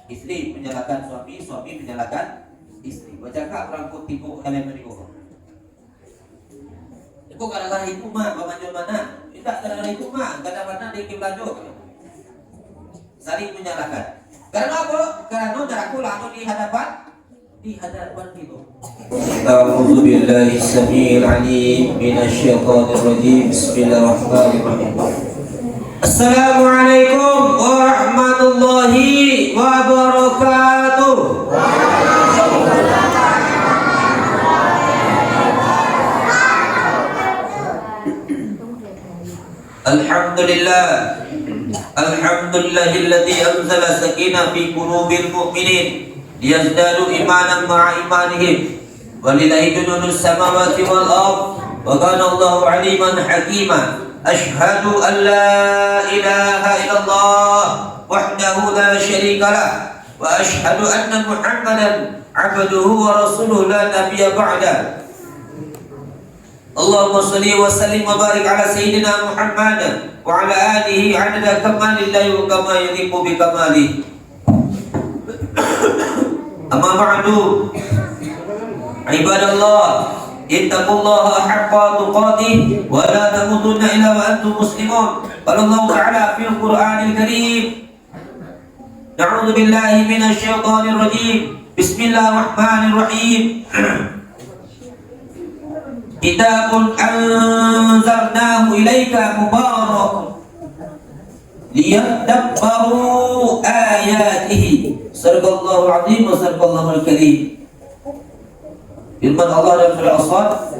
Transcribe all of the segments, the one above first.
Istri menyalahkan suami, suami menyalahkan istri. Bacakan orang kutipu kalian berdua. Itu kadang-kadang itu mah, pemanja mana? Tidak kadang-kadang itu mah, kadang-kadang di kiblajo. Saling menyalahkan. Karena apa? Karena aku lalu di hadapan itu. A'udzu billahi samil alim minasyaitonir rajim. Bismillahirrahmanirrahim. Assalamualaikum warahmatullahi wabarakatuh. Alhamdulillah. Alhamdulillahilladzi anzala sakinah fi qulubil mu'minin liyazdadu imanan ma'a imanihim walillahi junudus samawati wal ardh wa kana Allahu aliman hakima. Ashhadu an la ilaha illallah wahdahu la syarika lah wa ashhadu anna Muhammadan abduhu wa rasuluhu la nabiyya ba'da. Allahumma salli wa sallim wa barik ala sayyidina Muhammad wa ala alihi adada kamalillahi wa kama yaliqu bi kamalihi. Amma ba'du, ibadallah, ittaqullaha haqqa tuqatih wa la tamutunna illa wa antum muslimun. Qala Allah Ta'ala fil Qur'anil Karim, na'udzu billahi minasy syaithanir rajim. Bismillahirrahmanirrahim. Kitabun anzalnahu ilaika mubarakun liyadabbaru ayatihi. Sadaqallahu azim wa sadaqallahu al-karim. Firman Allah dalam surah As-Sad,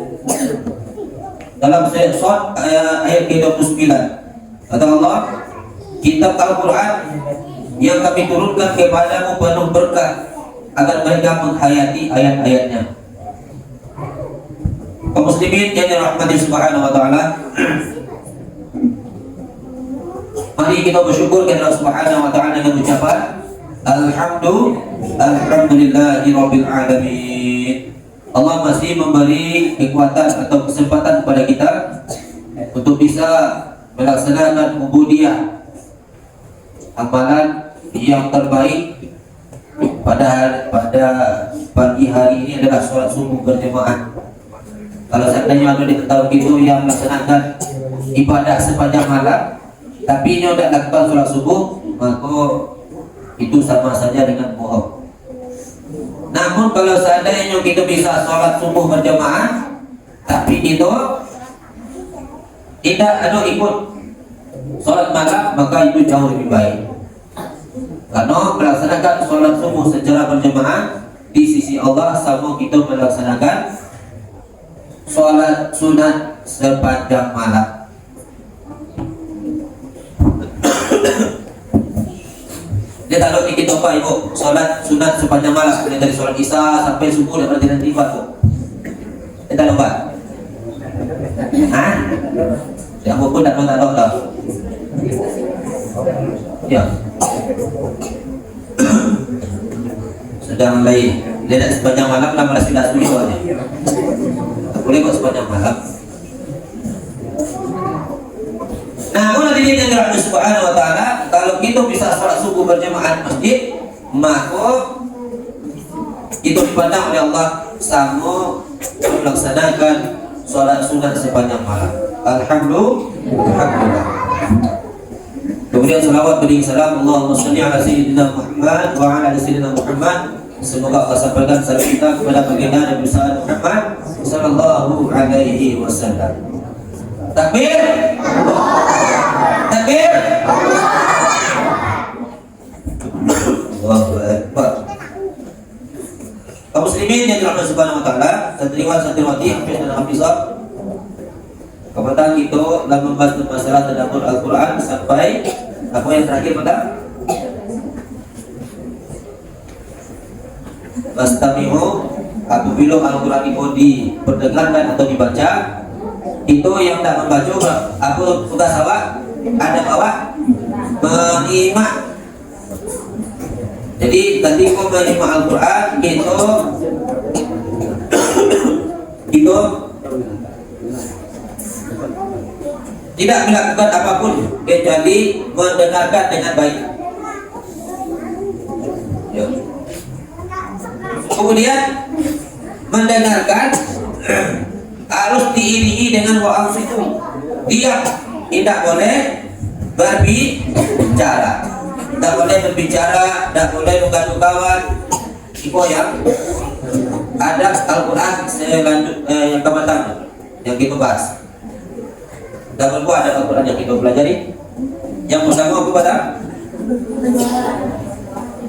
dalam surah As-Sad ayat ke-29, kata Allah, kitab Al-Quran yang kami turunkan kepadamu penuh berkah agar mereka menghayati ayat-ayatnya. Kaum muslimin yang dirahmati Subhanahu wa taala, mari kita bersyukur kepada Allah Subhanahu wa taala dengan ucapan alhamdulillahirabbil alamin. Allah masih memberi kekuatan atau kesempatan kepada kita untuk bisa melaksanakan ubudiyah, amalan yang terbaik pada pagi hari ini adalah sholat subuh berjamaah. Kalau seandainya ada di tahun itu yang melaksanakan ibadah sepanjang malam, tapi ini tidak lakukan sholat subuh, maka itu sama saja dengan bohong. Namun kalau seandainya kita bisa sholat subuh berjamaah, tapi itu tidak ikut sholat malam, maka itu jauh lebih baik. Karena melaksanakan sholat subuh secara berjamaah di sisi Allah sama kita melaksanakan sholat sunat sepanjang malam. Dia taruh di kita apa ibu? Sholat sunat sepanjang malam, dari sholat isya sampai subuh dan berjalan tiba tuh. Dia taruh apa? Hah? Yang pun tak tahu dah. Ya. Sedang lain. Dia tak sepanjang malam lama sudah subuh aja. Boleh kok sepanjang malam. Namun hadirin yang dirahmati Subhanahu wa taala, kalau kita bisa sholat subuh berjamaah di masjid, maka itu dipandang oleh Allah sama melaksanakan sholat sunat sepanjang malam. Alhamdulillah. Kemudian salawat beri salam Allahumma shalli ala sayyidina Muhammad wa ala ali sayyidina Muhammad. Semoga Allah sampaikan salam kita kepada baginda Nabi Muhammad sallallahu alaihi wasallam. Takbir. Takbir. Allahu akbar. Kaum muslimin yang dirahmati Subhanahu wa taala, santriwan santriwati hafiz dan hafizah. Kemudian itu dalam membahas masalah tadabbur Al-Qur'an sampai apa yang terakhir pada Fastami'u, apabila Al-Quran itu diperdengarkan atau dibaca, itu yang tak membaca apa tugas awak? Ada awak menyimak. Jadi ketika menyimak Al-Quran itu tidak melakukan apapun kecuali mendengarkan dengan baik. Kemudian mendengarkan harus diiringi dengan wa'ansitu. Diam, tidak boleh berbicara. Tidak boleh berbicara, tidak boleh luka-lukawan. Itu yang ada Al-Quran yang kematang yang kita bahas. Dan kedua ada Al-Quran yang kita pelajari. Yang pertama apa pada?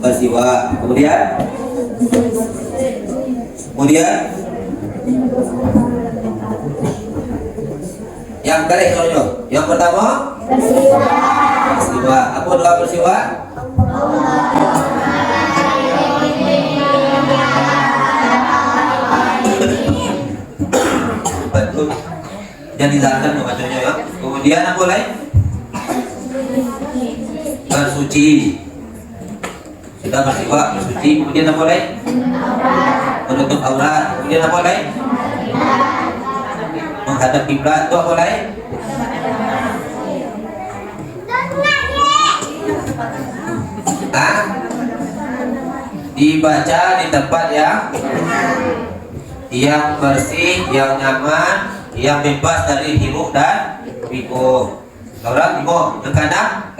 Bersiwa. Kemudian yang kali contoh. Yang pertama bersiwa. Apa doa bersiwa? Betul. Yang dizakarkan bacanya ya. Kemudian apa lain? Bersuci. Kita bersiwa, bersuci. Kemudian apa lain? Menutup aurat. Kemudian apa lain? Menghadap kiblat. Itu apa lain? Dibaca di tempat yang bersih, yang nyaman, yang bebas dari hiruk dan pikuk. Orang pikuk terkadang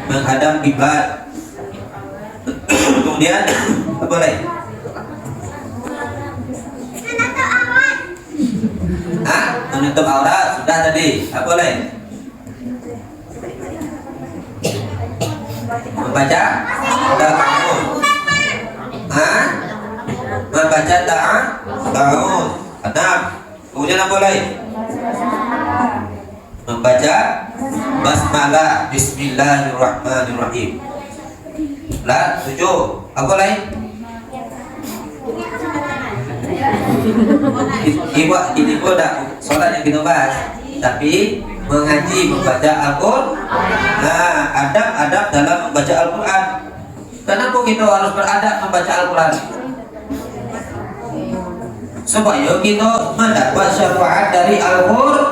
menghadap kiblat. Kemudian apa lagi? Menutup aurat sudah tadi. Apa lagi? Membaca ta'awud. Membaca ta'awud. Enam. Kemudian apa lagi? Membaca basmalah, bismillahirrahmanirrahim. Lah, 7. Apa lagi? Ini pun dah solat yang kita bahas, tapi mengaji, membaca Al-Quran. Adab-adab dalam membaca Al-Quran. Kenapa kita harus beradab membaca Al-Quran? Supaya kita mendapat syafaat dari Al-Quran.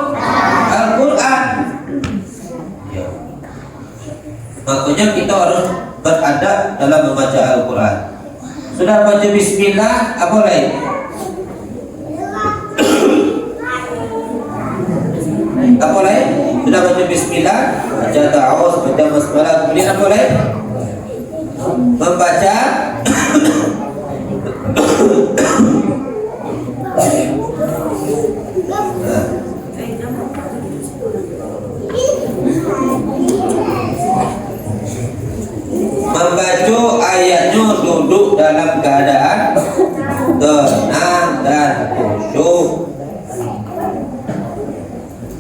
Makanya kita harus beradab dalam membaca Al-Quran. Sudah baca bismillah, apa lain? Apa lain? Sudah baca bismillah, baca ta'awuz, baca basmalah, kemudian apa lain? Membaca membaca ayatnya duduk dalam keadaan tenang dan khusyuk.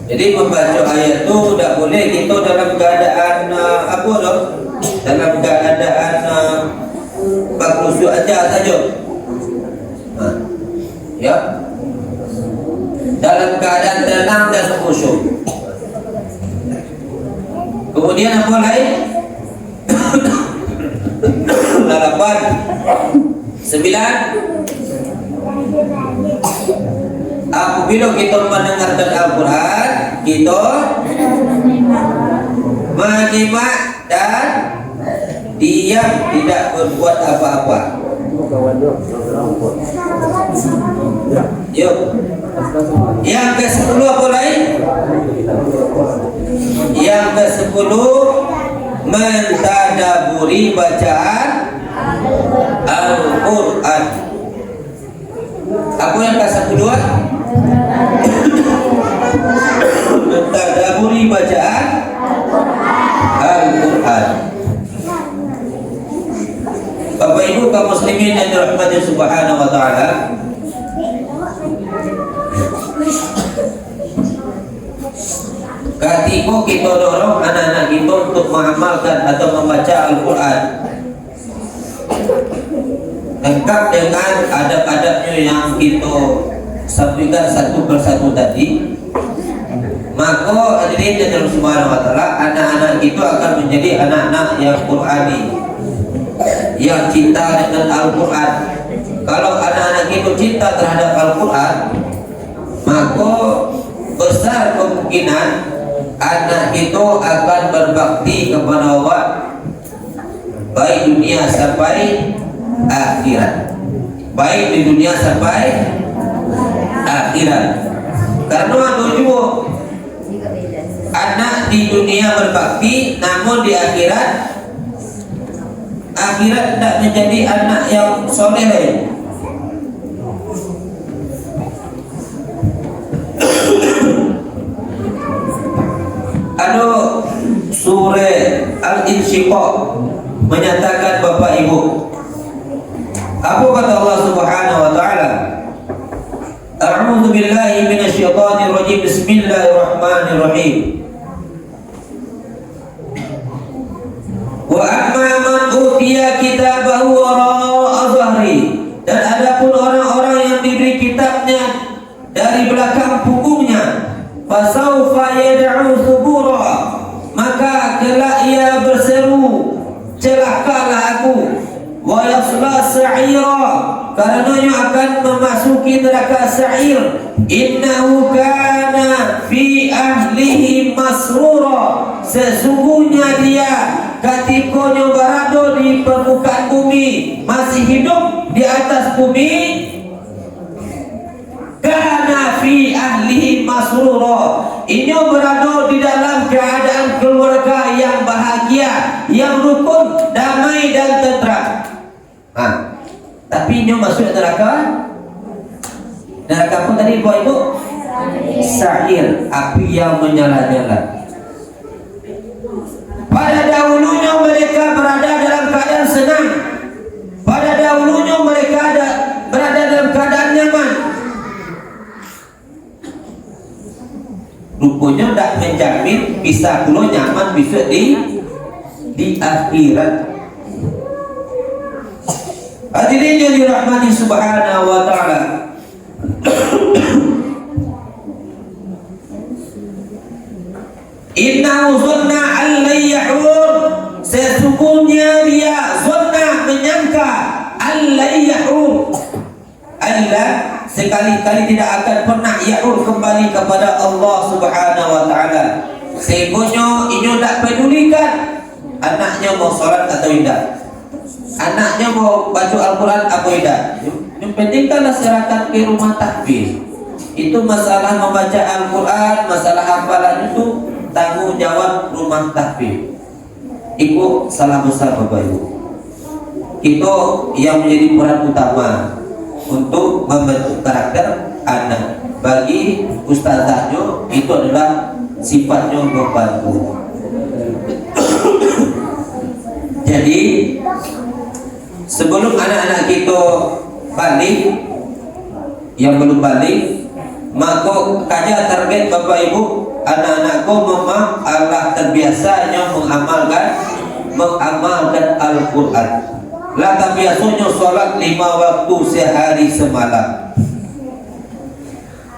Jadi membaca ayat itu tidak boleh kita dalam keadaan apa dong? Dalam keadaan khusyuk aja saja. Ya. Dalam keadaan tenang dan khusyuk. Kemudian apa lain? 8 9 apabila kita mendengarkan Al-Quran, kita menyimak dan diam, tidak berbuat apa-apa. Yuk. Yang ke-10 apa lain? Yang ke-10 mentadaburi bacaan Al-Quran. Apa yang ke-10? Mentadaburi bacaan Al-Quran. Bapak Ibu kaum muslimin yang dirahmati Subhanahu wa taala, ketika kita dorong anak-anak kita untuk mengamalkan atau membaca Al-Quran lengkap dengan adab-adabnya yang kita sampaikan satu persatu tadi, maka hadirin yang Allah Subhanahu wa taala, anak-anak kita akan menjadi anak-anak yang Qurani, yang cinta dengan Al-Quran. Kalau anak-anak kita cinta terhadap Al-Quran, maka besar kemungkinan anak itu akan berbakti kepada Allah baik dunia sampai akhirat, baik di dunia sampai akhirat. Karena tujuh anak di dunia berbakti, namun di akhirat tidak menjadi anak yang soleh. Surah Al-Insyiqaq menyatakan Bapak Ibu, apa kata Allah Subhanahu wa taala? A'udzu billahi minasyaitonir rajim. Bismillahirrahmanirrahim. Wa amma man utiya kitabahu wara'a dhahri, dan adapun orang-orang yang diberi kitabnya dari belakang punggungnya, fasaufa yad'u subura, maka kelak ia berseru, celakalah aku, wa yasla sa'ira, karenanya akan memasuki neraka sa'ir, innahu kana fi ahlihi masrura, sesungguhnya dia ketika berada di permukaan bumi, masih hidup di atas bumi, kana fi ahlihi masrura, ini berada di dalam keadaan keluarga yang bahagia, yang rukun, damai dan tentram. Tapi ini masuk neraka. Neraka pun tadi Bapak Ibu, sa'ir, api yang menyala-nyala. Pada dahulunya mereka berada dalam keadaan senang, pada dahulunya mereka berada dalam keadaan nyaman. Rupanya tidak menjamin bisa pula nyaman bisa di akhirat. Hadirin yang dirahmati Subhanahu wa taala. Innahu zanna an la yahur, sesungguhnya dia zanna menyangka an la yahur, Allah sekali-kali tidak akan pernah yahur kembali kepada Allah Subhanahu wa taala. Sehingga ini tak pedulikan anaknya mau salat atau tidak, anaknya mau baca Al-Quran atau tidak. Yang penting kan masyarakat ke rumah tahfiz. Itu masalah membaca Al-Quran, masalah hafalan itu tanggung jawab rumah tahfiz. Itu salah besar Bapak Ibu. Itu yang menjadi peran utama untuk membentuk karakter anak. Bagi ustazahnya itu adalah sifatnya membantu. Jadi sebelum anak-anak kita balik, yang belum balik, maka kaja target Bapak Ibu, anak-anakku memang Allah terbiasanya mengamalkan Al-Quran. Lah terbiasanya sholat 5 waktu sehari semalam.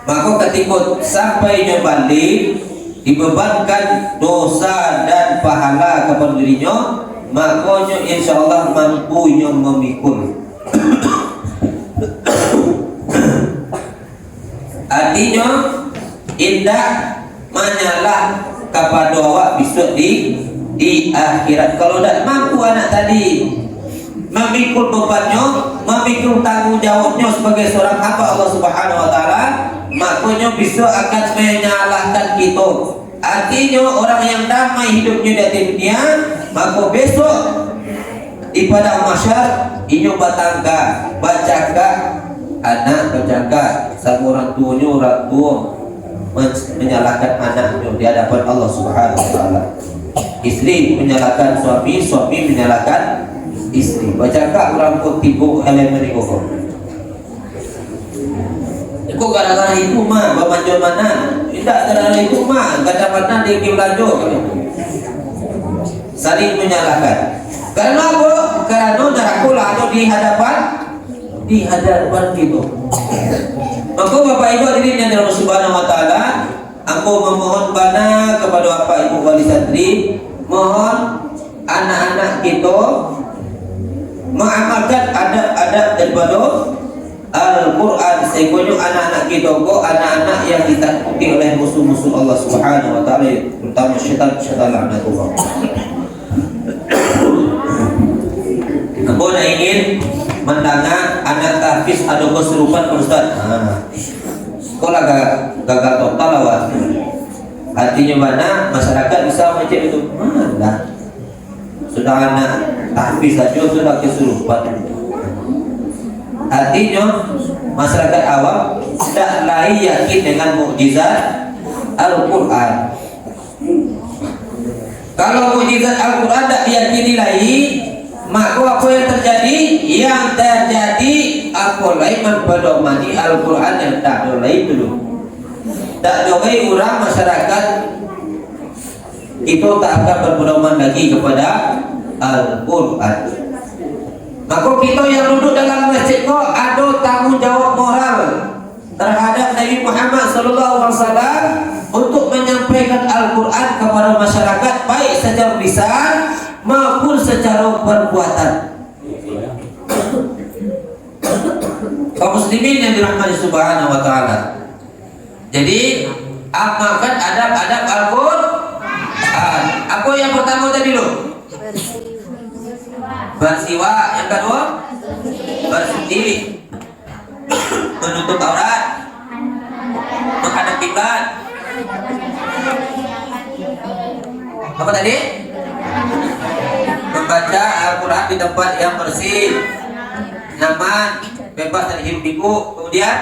Maka ketika sampainya balik, dibebankan dosa dan pahala kepada dirinya, makanya insya Allah mampu yang memikul. Artinya indah menyalah kepada awak besok di akhirat. Kalau tidak mampu anak tadi memikul bebannya, memikul tanggung jawabnya sebagai seorang hamba Allah Subhanahu wa taala, makanya besok akan menyalahkan kita. Artinya orang yang damai hidupnya di dunia, maka besok di padang mahsyar ini batangka bacakan anak, bacakan sama orang tua menyalahkan anaknya di hadapan Allah Subhanahu wa taala. Istri menyalahkan suami, suami menyalahkan istri. Bacakan orang pun tipu elemen itu. Kok gara-gara itu mah bamanjo mana? Tidak gara-gara itu mah kata-kata dia belanja. Saling menyalahkan. Karena apa? Karena neraka ada di hadapan kita. Maka Bapak Ibu hadirin yang dirahmati Subhanahu wa taala, aku memohon bana kepada Bapak Ibu wali santri, mohon anak-anak kita mengamalkan adab-adab daripada Al-Quran. Sehingga anak-anak kita kok anak-anak yang ditakuti oleh musuh-musuh Allah Subhanahu wa taala, terutama syaitan laknatullah. Aku ingin mendengar anak tahfiz ada kesurupan Ustaz. Sekolah gagal total awak. Artinya mana masyarakat bisa macam itu? Mana? Sudah anak tahfiz saja sudah kesurupan. Artinya masyarakat awam tidak lagi yakin dengan mukjizat Al-Quran. Kalau mukjizat Al-Quran tidak diyakini lagi, maka apa yang terjadi? Yang terjadi apa lain mempedomani Al-Quran yang tak dolai dulu. Tak dolai orang masyarakat itu tak akan berpedoman lagi kepada Al-Quran. Maka kita yang duduk dalam masjid kok ada tanggung jawab moral terhadap Nabi Muhammad SAW untuk menyampaikan Al-Quran kepada masyarakat baik secara lisan maupun secara perbuatan. Kaum muslimin yang dirahmati Subhanahu wa taala. Jadi amalkan adab-adab Al-Quran. Apa yang pertama tadi lo? Bersiwa. Yang kedua bersih diri, menutup aurat, menghadap kiblat. Apa tadi? Membaca Al-Quran di tempat yang bersih, nyaman, bebas dari hiruk pikuk. Kemudian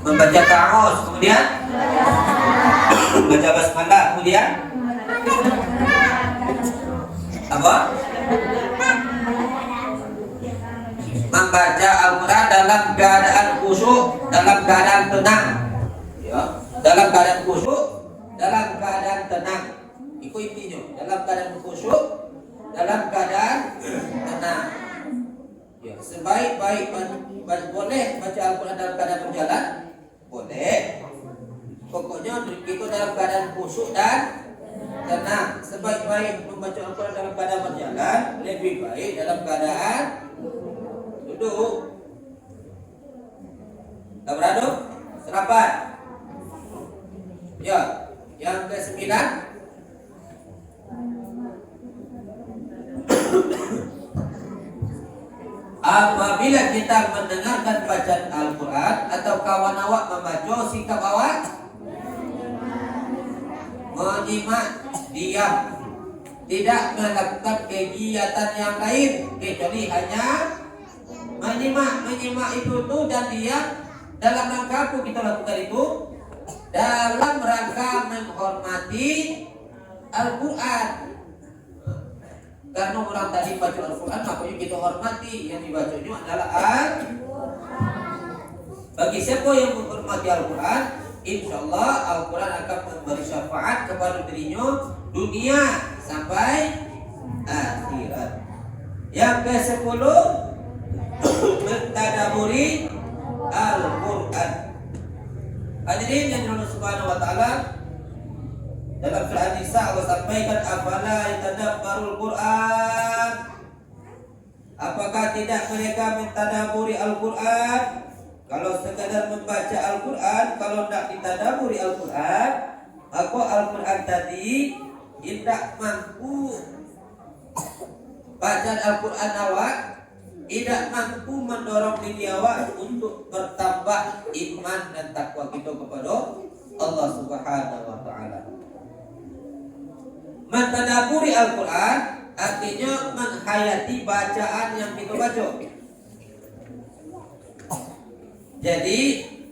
membaca ta'awuz. Kemudian membaca basmalah. Kemudian apa? Membaca Al-Quran dalam keadaan khusyuk, dalam keadaan tenang, ya, dalam keadaan khusyuk, dalam keadaan tenang. Itu intinya, dalam keadaan khusyuk, dalam keadaan tenang. Ya, sebaik-baik boleh baca Al-Quran dalam keadaan berjalan, boleh. Pokoknya kita dalam keadaan khusyuk dan tenang. Sebaik-baik membaca Al-Quran dalam keadaan berjalan, lebih baik dalam keadaan duduk. Tak beradu? Serapat. Ya, yang ke-9. Apabila kita mendengarkan bacaan Al-Quran atau kawan awak membaca, sikap awak menyimak, diam, tidak melakukan kegiatan yang lain kecuali hanya menyimak itu tuh, dan diam. Dalam rangka apa kita lakukan itu? Dalam rangka menghormati Al-Quran. Karena orang tadi baca Al-Quran, makanya kita hormati. Yang dibacanya adalah bagi siapa yang menghormati Al-Quran, InsyaAllah Al-Quran akan memberi syafaat kepada dirinya dunia sampai akhirat. Yang ke-10, mentadaburi Al-Quran. Hadirin yang dirahmati Subhanahu wa taala, dalam surah An-Nisa Allah sampaikan, afala yatadabbarul Quran. Apakah tidak mereka mentadaburi Al-Quran? Kalau sekadar membaca Al-Quran, kalau tidak ditadaburi Al-Quran, maka Al-Quran tadi tidak mampu, bacaan Al-Quran awak tidak mampu mendorong diri awak untuk bertambah iman dan takwa kita kepada Allah Subhanahu wa taala. Mentadaburi Al-Quran artinya menghayati bacaan yang kita baca. Jadi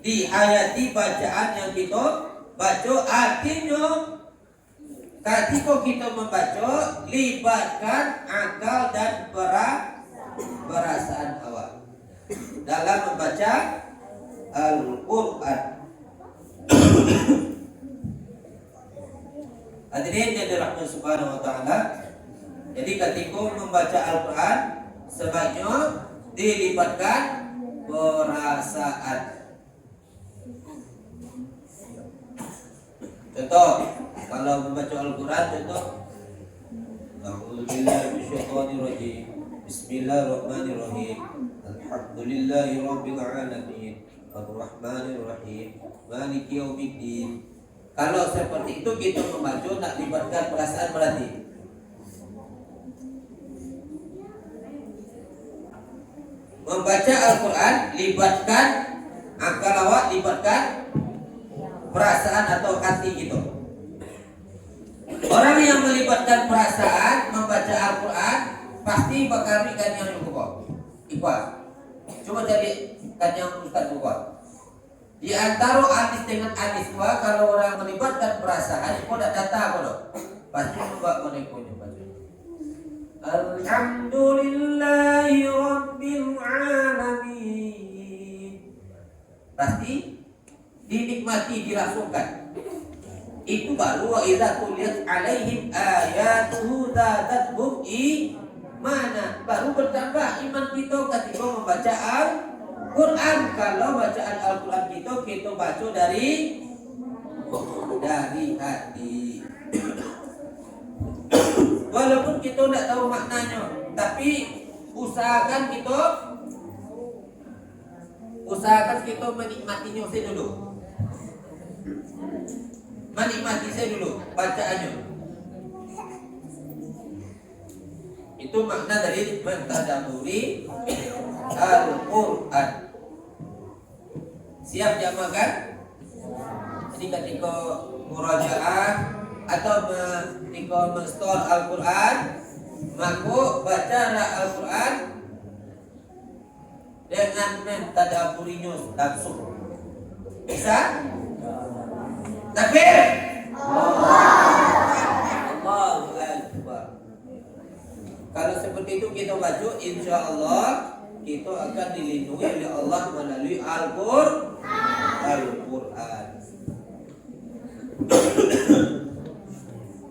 dihayati bacaan yang kita baca, artinya ketika kita membaca, libatkan akal dan perasaan awak dalam membaca Al-Quran. Hadirin yang dirahmati Subhanahu wa taala, jadi ketika membaca Al-Quran sebaiknya dilibatkan perasaan. Contoh, kalau membaca Al-Quran, contoh, A'udzubillahi minasyaitonirrajim. Bismillahirrahmanirrahim. Alhamdulillahi rabbil alamin arrahmanir rahim maliki yaumiddin. Kalau seperti itu kita membaca nak libatkan perasaan berarti. Membaca Al-Quran libatkan akal awak, libatkan perasaan atau hati gitu. Orang yang melibatkan perasaan membaca Al-Quran pasti bakal ikan yang cukup. Ikhwan, coba cari kan yang Ustaz buat. Di antara hadis dengan hadis kalau orang melibatkan perasaan itu tidak data apa pasti coba menekonya. Alhamdulillahi rabbil alamin. Pasti dinikmati, dirasakan. Itu baru wa idza tuliyat alaihim ayatuhu zadatuhum imana. Baru bertambah iman kita ketika membaca Al-Quran. Kalau bacaan Al-Quran kita baca dari hati. Walaupun kita tidak tahu maknanya, tapi usahakan kita menikmatinya saya dulu. Menikmati saya dulu bacaannya. Itu makna dari mentadaburi Al-Quran. Siap jamaah kan? Jadi ketika murajaah atau ketika menstol Al-Quran, maka bacalah Al-Quran dengan mentadaburinya langsung. Bisa? Takbir! Allahu Akbar. Kalau seperti itu kita baca, insya Allah kita akan dilindungi oleh Allah melalui Al-Quran.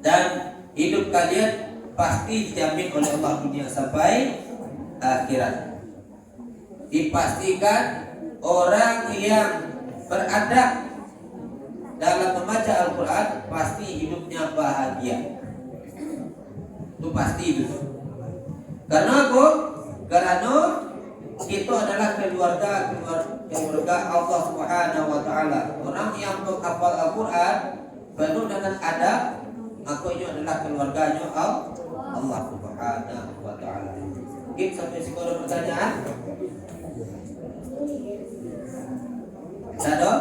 Dan hidup kalian pasti dijamin oleh Allah dunia sampai akhirat. Dipastikan orang yang beradab dalam membaca Al-Quran pasti hidupnya bahagia. Itu pasti itu. Karena apa? Karena kita adalah keluarga Allah Subhanahu wa taala. Orang yang menghafal Al-Quran penuh dengan adab, maka ini adalah keluarganya Allah Subhanahu wa taala. Mungkin sampai sekarang pertanyaan? Ada?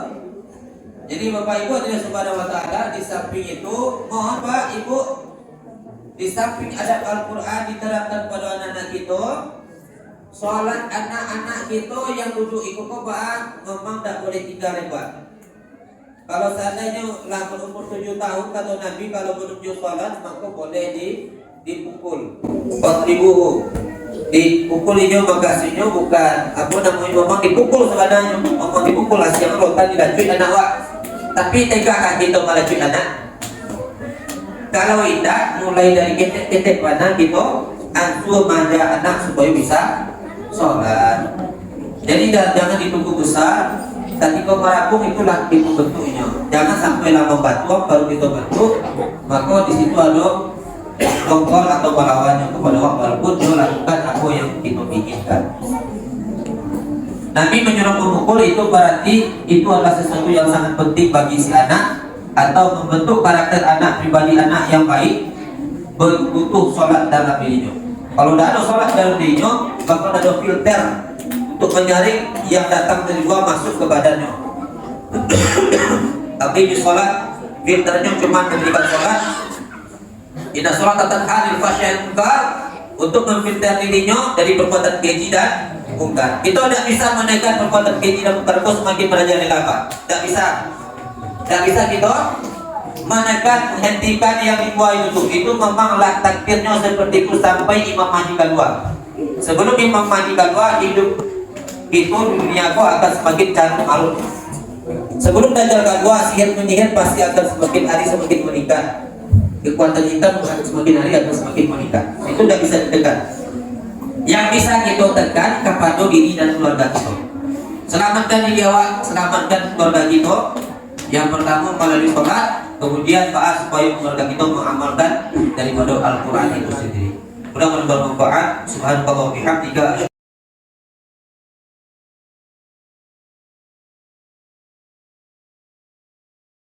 Jadi Bapak Ibu Allah Subhanahu wa taala di samping itu, mohon Pak Ibu, di samping adab Al-Quran diterapkan pada anak-anak kita, sholat anak-anak kita yang duduk ikut Pak memang tidak boleh tinggal lebat. Kalau seandainya lah berumur 7 tahun kata Nabi, kalau menuju sholat maka boleh dipukul. Dipukul ini maksudnya bukan apa namanya memang dipukul sebenarnya, memang dipukul asyik rotan dilanjut anak wak. Tapi tegakkan kita melanjut anak. Kalau tidak, mulai dari ketek-ketek mana kita ansur manja anak supaya bisa sholat. Jadi jangan ditunggu besar. Tadi kau merapung itulah itu bentuknya. Jangan sampai lama batu baru kita bentuk. Maka di situ ada tongkol atau pahlawannya kepada walaupun dia lakukan apa yang kita inginkan. Nabi menyuruh memukul itu berarti itu adalah sesuatu yang sangat penting bagi si anak atau membentuk karakter anak, pribadi anak yang baik, butuh sholat dalam dirinya. Kalau tidak ada sholat dalam dirinya, maka ada filter untuk menyaring yang datang dari luar masuk ke badannya. Tapi di sholat filternya cuma memberikan sholat. Inna sholat tanha fahsya'i munkar, untuk memfilter dirinya dari perbuatan keji dan munkar. Kita tidak bisa menaikkan perbuatan keji dan munkar itu semakin merajalela apa? Tidak bisa. Tidak bisa kita menaikkan, menghentikan yang dibuat itu memanglah takdirnya seperti itu sampai Imam Mahdi keluar. Sebelum Imam Mahdi keluar, hidup itu dunia kau akan semakin cantik malu. Sebelum Dajjal keluar, sihir menyihir pasti akan semakin hari semakin meningkat. Kekuatan hitam akan semakin hari akan semakin meningkat. Itu tidak bisa ditekan. Yang bisa kita tekan kepada diri dan keluarga kita. Selamatkan diri awak, selamatkan keluarga kita. Yang pertama melalui sholat, kemudian taat supaya keluarga kita mengamalkan daripada Al-Quran itu sendiri. Mudah-mudahan bermanfaat. Subhanallah wa bihamdika.